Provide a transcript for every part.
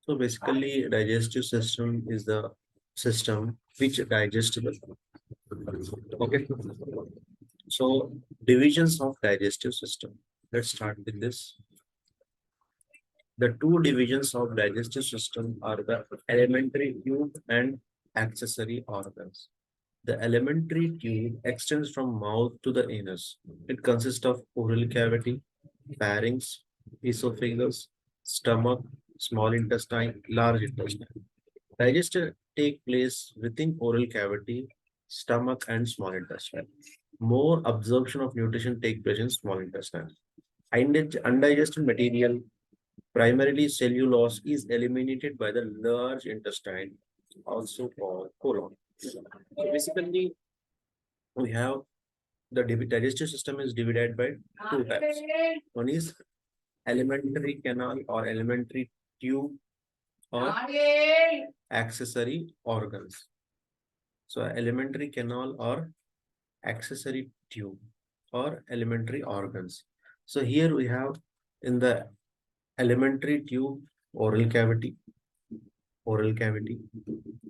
So basically, digestive system is the system which digests the food. Okay. So divisions of digestive system. Let's start with this. The two divisions of digestive system are the alimentary tube and accessory organs. The alimentary tube extends from mouth to the anus. It consists of oral cavity, pharynx, esophagus, stomach, small intestine, large intestine. Digestion take place within oral cavity, stomach, and small intestine. More absorption of nutrition take place in small intestine. Undigested material, primarily cellulose, is eliminated by the large intestine, also called colon. So basically, we have the digestive system is divided by two types. One is alimentary canal or alimentary tube or accessory organs. So alimentary canal or accessory tube or alimentary organs. So here we have in the alimentary tube oral cavity,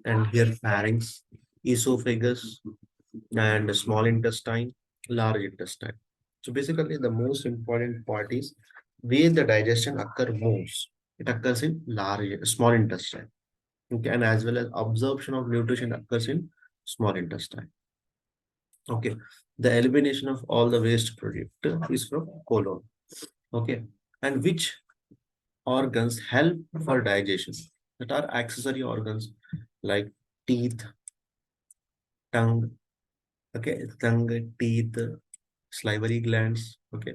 and here pharynx, esophagus, and small intestine, large intestine. So basically, the most important part is where the digestion occur most. It occurs in small intestine. Okay, and as well as absorption of nutrition occurs in small intestine. Okay, the elimination of all the waste product is from colon. Okay, and which organs help for digestion? That are accessory organs like teeth, tongue. Okay, tongue, teeth, salivary glands. Okay,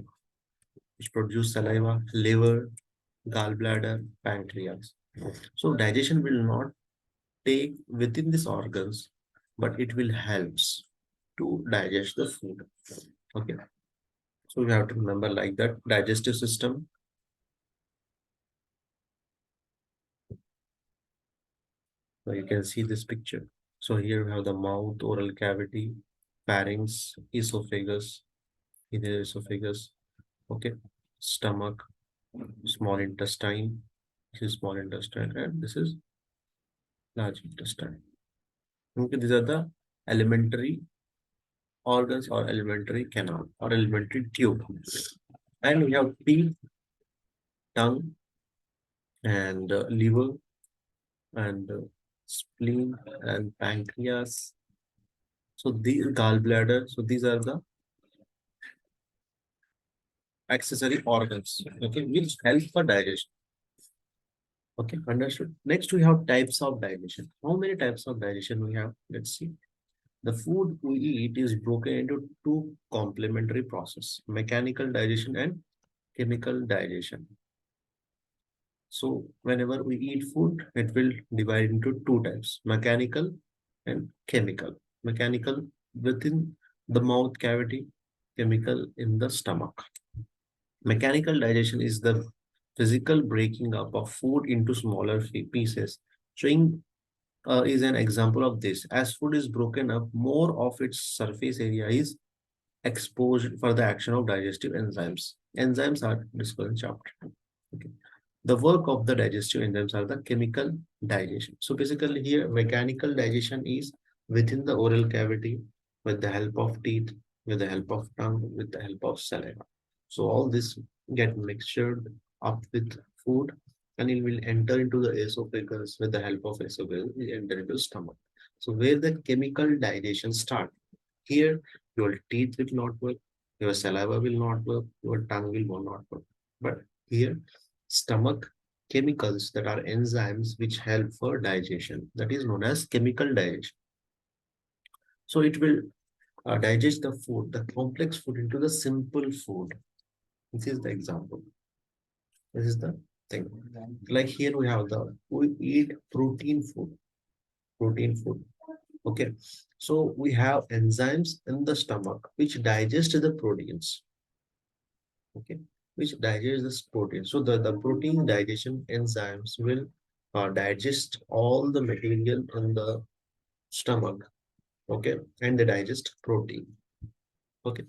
which produce saliva, liver, gallbladder, pancreas. So digestion will not take within these organs, but it will helps to digest the food. Okay. So we have to remember like that digestive system. So you can see this picture. So here we have the mouth, oral cavity, pharynx, esophagus, either esophagus, okay, stomach, small intestine, this is small intestine, and this is large intestine. Okay, these are the elementary organs or elementary canal or elementary tube. And we have teeth, tongue, and liver, and spleen, and pancreas. So the gallbladder. So these are the accessory organs, okay, which help for digestion. Okay, understood. Next, we have types of digestion. How many types of digestion we have? Let's see. The food we eat is broken into two complementary process: mechanical digestion and chemical digestion. So whenever we eat food, it will divide into two types: mechanical and chemical. Mechanical within the mouth cavity, chemical in the stomach. Mechanical digestion is the physical breaking up of food into smaller pieces. Chewing is an example of this. As food is broken up, more of its surface area is exposed for the action of digestive enzymes. Enzymes are discussed in chapter 2. Okay. The work of the digestive enzymes are the chemical digestion. So basically here mechanical digestion is within the oral cavity with the help of teeth, with the help of tongue, with the help of saliva. So all this get mixtured up with food and it will enter into the esophagus. With the help of esophagus, it enter into stomach. So where the chemical digestion start, here your teeth will not work, your saliva will not work, your tongue will not work. But here stomach chemicals that are enzymes which help for digestion, that is known as chemical digestion. So it will digest the food, the complex food, into the simple food. This is the example. This is the thing. Like here we eat protein food. Protein food. Okay. So we have enzymes in the stomach which digest the proteins. Okay. Which digest this protein. So the protein digestion enzymes will digest all the material in the stomach. Okay. And they digest protein. Okay.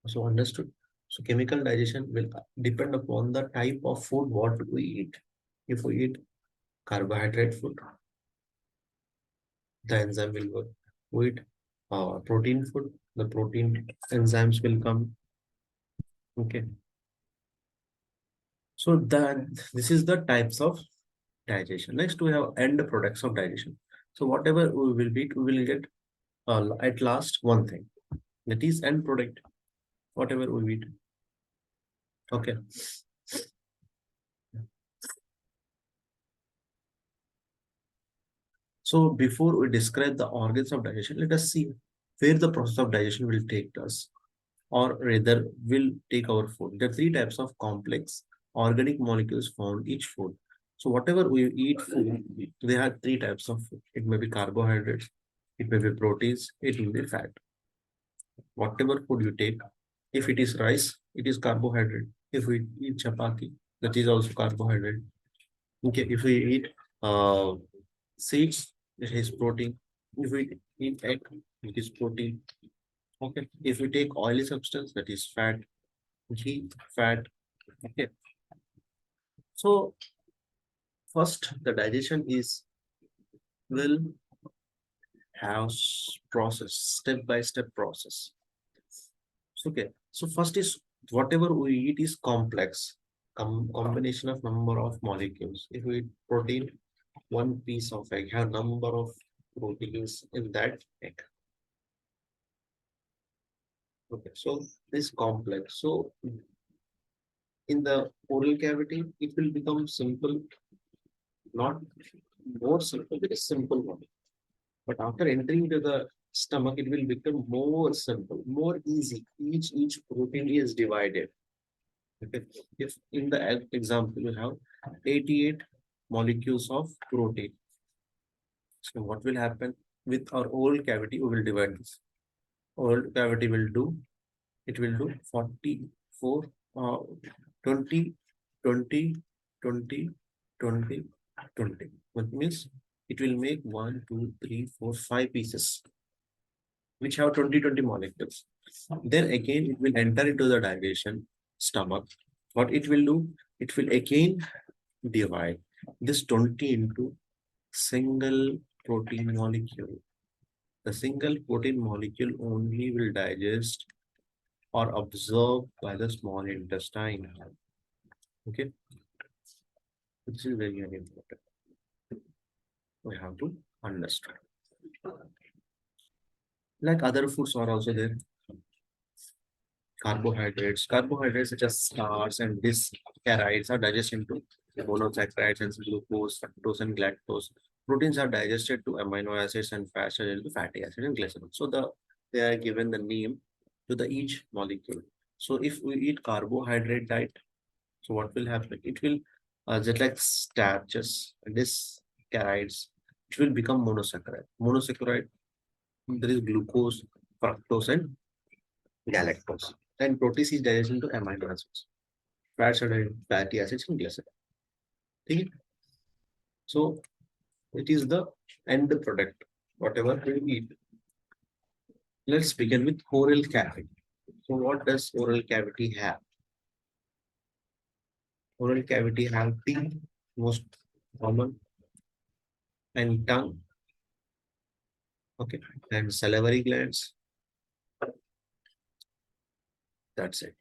So understood. So chemical digestion will depend upon the type of food what we eat. If we eat carbohydrate food, the enzyme will work. We eat protein food, the protein enzymes will come. Okay. So that this is the types of digestion. Next, we have end products of digestion. So whatever we will eat, we will get at last one thing. That is end product. Whatever we eat. Okay. So before we describe the organs of digestion, let us see where the process of digestion will take us, or rather will take our food. There are three types of complex organic molecules found each food. So whatever we eat food, they have three types of food. It may be carbohydrates, it may be proteins, it may be fat. Whatever food you take, if it is rice, it is carbohydrate. If we eat chapati, that is also carbohydrate. Okay, if we eat seeds, it is protein. If we eat egg, it is protein. Okay, if we take oily substance, that is fat, ghee, fat. Okay, so first the digestion is will have process, step by step process. Okay, so first is whatever we eat is complex, combination of number of molecules. If we eat protein, one piece of egg have number of proteins in that egg. Okay, so this complex. So in the oral cavity, it will become simple, not more simple, it is simple one. But after entering to the stomach, it will become more simple, more easy. Each protein is divided. Okay. If in the example you have 88 molecules of protein, so what will happen with our oral cavity? We will divide this. Oral cavity will do, it will do 44, 20, 20, 20, 20, 20. What means it will make 1, 2, 3, 4, 5 pieces, which have 20 molecules. Then again, it will enter into the digestion stomach. What it will do? It will again divide this 20 into single protein molecule. The single protein molecule only will digest or absorbed by the small intestine. Okay, this is very, very important. We have to understand. Like other foods are also there. Carbohydrates such as starch and disaccharides are digested into monosaccharides and glucose, fructose, and galactose. Proteins are digested to amino acids and fats are into fatty acids and glycerol. So they are given the name to the each molecule. So if we eat carbohydrate diet, so what will happen? It will just like starches, disaccharides, it will become monosaccharide. Monosaccharide, there is glucose, fructose, and galactose. And protein is digested into amino acids. Fats are digested into fatty acids and glycerol. Okay? So it is the end product, whatever we eat. Let's begin with oral cavity. So what does oral cavity have? Oral cavity have teeth, most common, and tongue, okay, and salivary glands. That's it.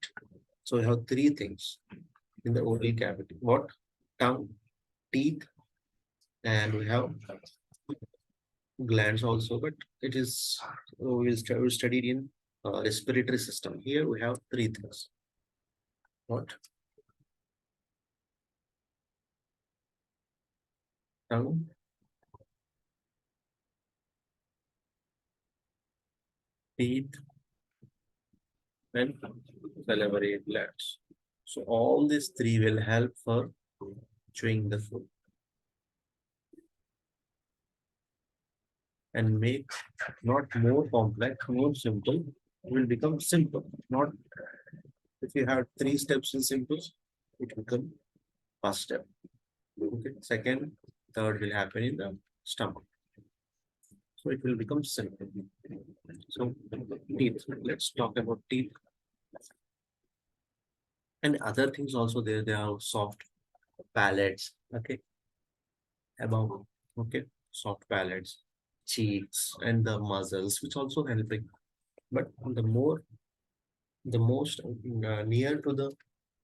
So we have three things in the oral cavity. What? Tongue, teeth, and we have glands also, but it is we'll study it in respiratory system. Here we have three things. What? Tongue, teeth, and salivary glands. So all these three will help for chewing the food and make not more complex, more simple. It will become simple. Not if you have three steps in simple, it will become first step. Okay. Second, third will happen in the stomach. So it will become simple. So teeth. Let's talk about teeth. And other things also there. They are soft. palates, okay, above, okay, soft palates, cheeks, and the muscles, which also helping. But the most near to the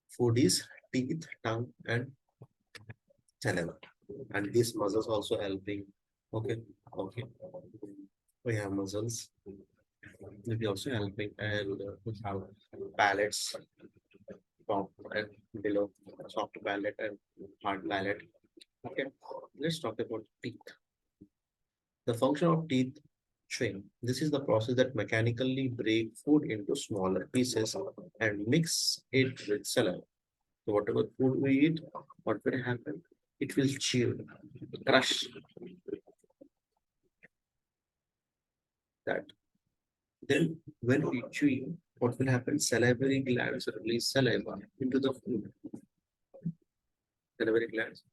food is teeth, tongue, and saliva. And these muscles also helping. Okay, okay. We have muscles, will be also helping, and we have palates, top and below, soft palate and hard palate. Okay, let's talk about teeth. The function of teeth chewing. This is the process that mechanically break food into smaller pieces and mix it with saliva. So whatever food we eat, what will happen? It will chew, crush that. Then when we chew, what will happen? Salivary glands release saliva into the food. Salivary glands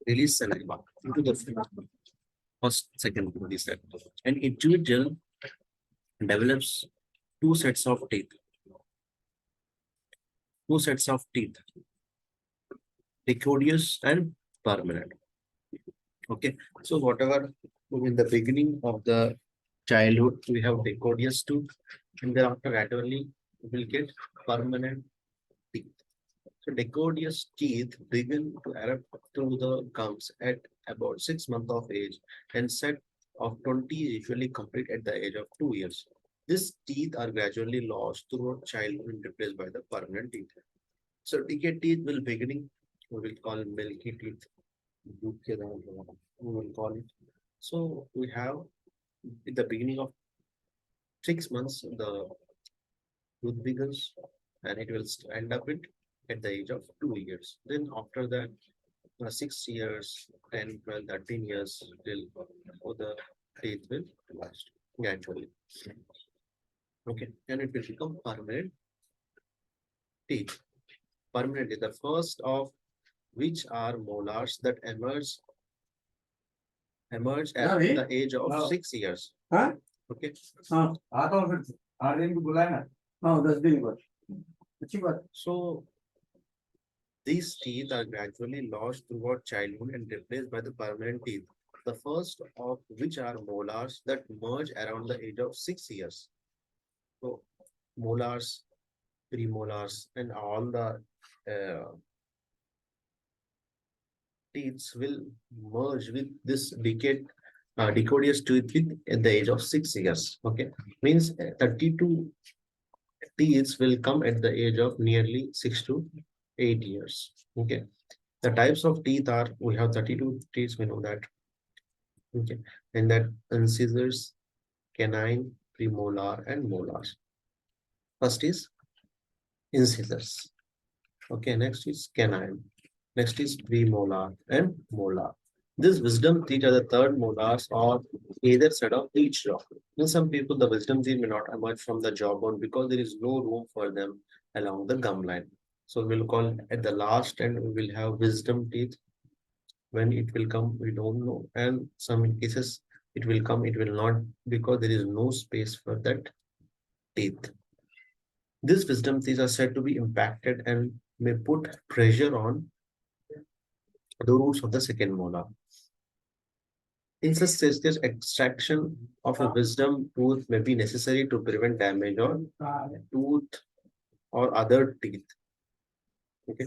release saliva into the food. First, second, what is that? An individual develops two sets of teeth. Two sets of teeth, decodious and permanent. Okay, so whatever in the beginning of the childhood we have decodious tooth, and thereafter gradually we will get permanent teeth. So decodious teeth begin to erupt through the gums at about 6 months of age, and set of 20 usually complete at the age of 2 years. These teeth are gradually lost throughout childhood and replaced by the permanent teeth. So decayed teeth will beginning, we will call milky teeth. We will call it. So we have in the beginning of 6 months, the tooth begins, and it will end up at the age of 2 years. Then after that, 6 years, 10, 12, 13 years till the teeth will last gradually. Okay, and it will become permanent teeth. Permanent is the first of which are molars that emerge at the age of 6 years. हाँ Okay, हाँ आता हूँ फिर से 8 दिन को बुलाया ना हाँ 10 दिन बाद अच्छी बात so these teeth are gradually lost throughout childhood and replaced by the permanent teeth, the first of which are molars that merge around the age of 6 years. So, molars, premolars, and all the teeth will merge with this decodious tooth with at the age of 6 years. Okay, means 32 teeth will come at the age of nearly 6 to 8 years. Okay, the types of teeth are we have 32 teeth, we know that. Okay, and that incisors, canine, premolar, and molars. First is incisors. Okay, next is canine. Next is premolar and molar. This wisdom teeth are the third molars or either side of each jaw. In some people, the wisdom teeth may not emerge from the jawbone because there is no room for them along the gum line. So we'll call at the last and we will have wisdom teeth. When it will come, we don't know. And some cases it will come, it will not, because there is no space for that teeth. These wisdom teeth are said to be impacted and may put pressure on the roots of the second molar. In such cases, extraction of a wisdom tooth may be necessary to prevent damage on tooth or other teeth. Okay,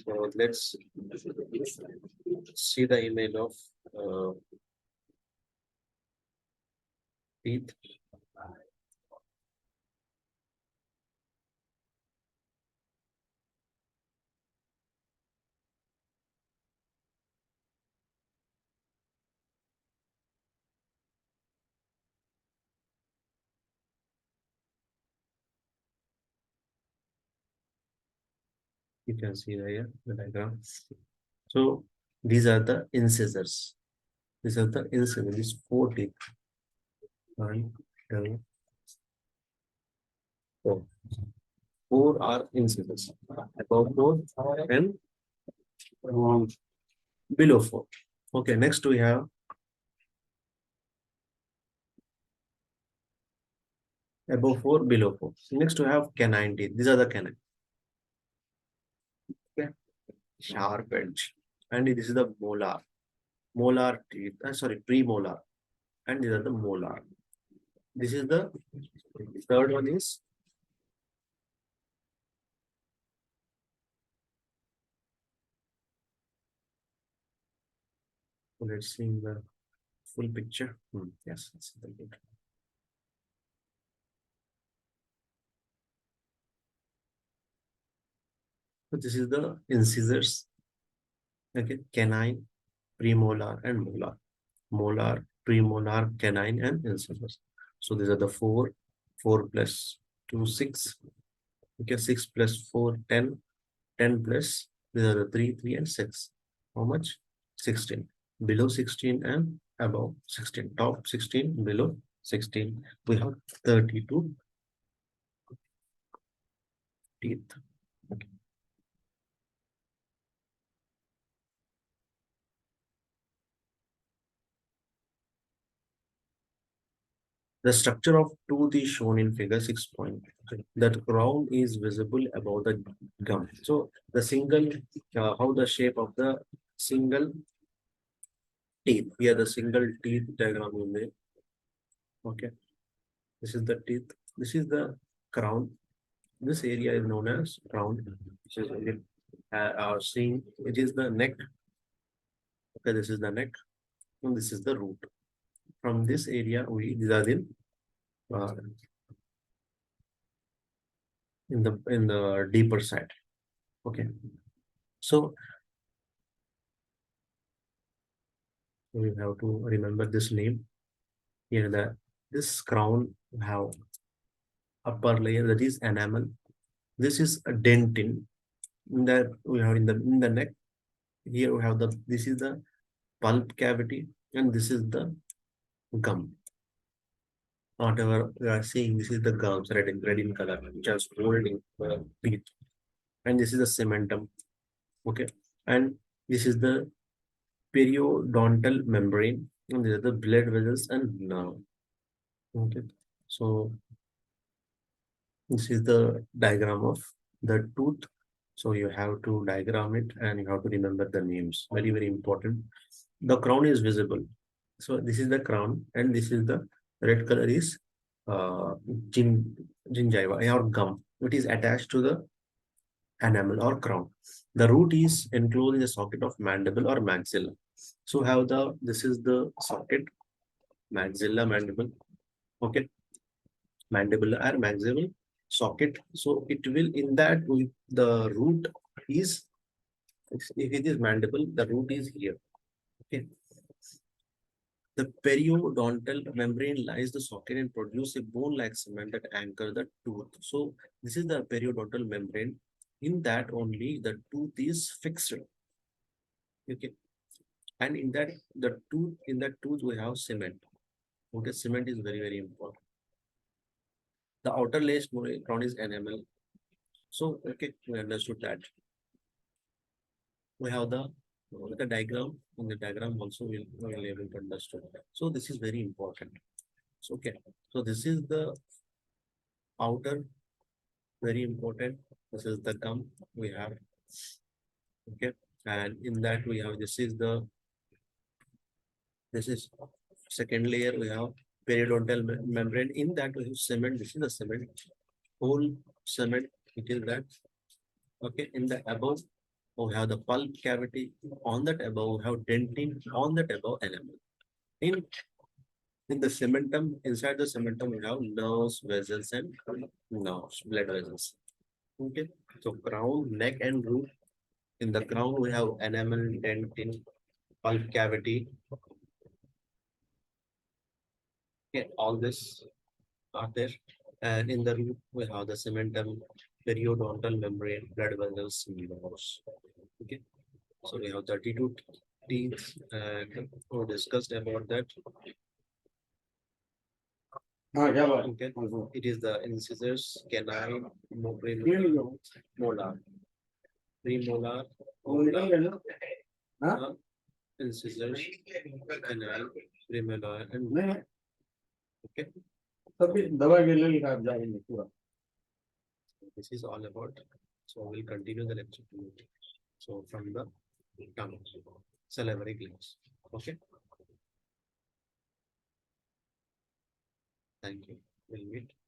so let's see the image of teeth. You can see here the diagram. So these are the incisors. These are the incisors. These four teeth. One, two, four. Four are incisors. Above four and below four. Okay, next we have Above 4, below 4. Next we have canine teeth. These are the canine. Okay. Sharp edge. And this is the molar. Molar teeth. Sorry, premolar. And these are the molar. This is the third one is let's see the full picture. Yes, it's very good. So this is the incisors. Okay, canine, premolar, and molar. Molar, premolar, canine, and incisors. So these are the four. 4 plus 2, 6. Okay, 6 plus 4, 10. 10 plus, these are the 3, 3, and 6. How much? 16. Below 16 and above 16. Top 16, below 16. We have 32 teeth. Okay. The structure of tooth is shown in figure 6. That crown is visible above the gum. So the single, how the shape of the single teeth. Here the single teeth diagram is there. Okay. This is the teeth. This is the crown. This area is known as crown. Which is seeing it is the neck. Okay, this is the neck, and this is the root. From this area, these are uh, in the deeper side. Okay, so we have to remember this name. Here, this crown have upper layer that is enamel. This is a dentin. That we have in the neck. Here we have this is the pulp cavity, and this is the gum. Whatever we are seeing, this is the gums, red in color, which are holding teeth. And this is the cementum. Okay. And this is the periodontal membrane. And these are the blood vessels and nerve. Okay. So this is the diagram of the tooth. So you have to diagram it and you have to remember the names. Very, very important. The crown is visible. So this is the crown and this is the red color is uh, gingiva or gum. It is attached to the enamel or crown. The root is enclosed in the socket of mandible or maxilla. So have this is the socket, maxilla, mandible. Okay, mandible or maximal socket. So it will in that the root is if it is mandible, the root is here. Okay. The periodontal membrane lies the socket and produce a bone-like cement that anchor the tooth. So this is the periodontal membrane. In that only the tooth is fixed. Okay. And in that tooth we have cement. Okay, cement is very, very important. The outer layer crown is enamel. So okay, we understood that. We have the diagram. In the diagram also we'll able to understand. So this is very important. So okay. So this is the outer, very important. This is the gum we have. Okay. And in that we have this is second layer we have periodontal membrane. In that we have cement. This is the cement. Whole cement. It is that. Okay. In the above we have the pulp cavity. On that above we have dentin. On that above enamel. In the cementum, inside the cementum we have nerves, vessels, and nerves, blood vessels. Okay. So crown, neck, and root. In the crown we have enamel, dentin, pulp cavity. Okay, all this are there. And in the root, we have the cementum, periodontal membrane, blood vessels, nerves. Okay. So we have 32 teeth and we discussed about that. Okay. It is the incisors, canine, molar, premolar, incisors, canine, premolar, and okay. तभी दवा के लिए आप जाएंगे पूरा. This is all about. So we'll continue the lecture tomorrow. So from the tongue, salivary glands. Okay. Thank you. We'll meet.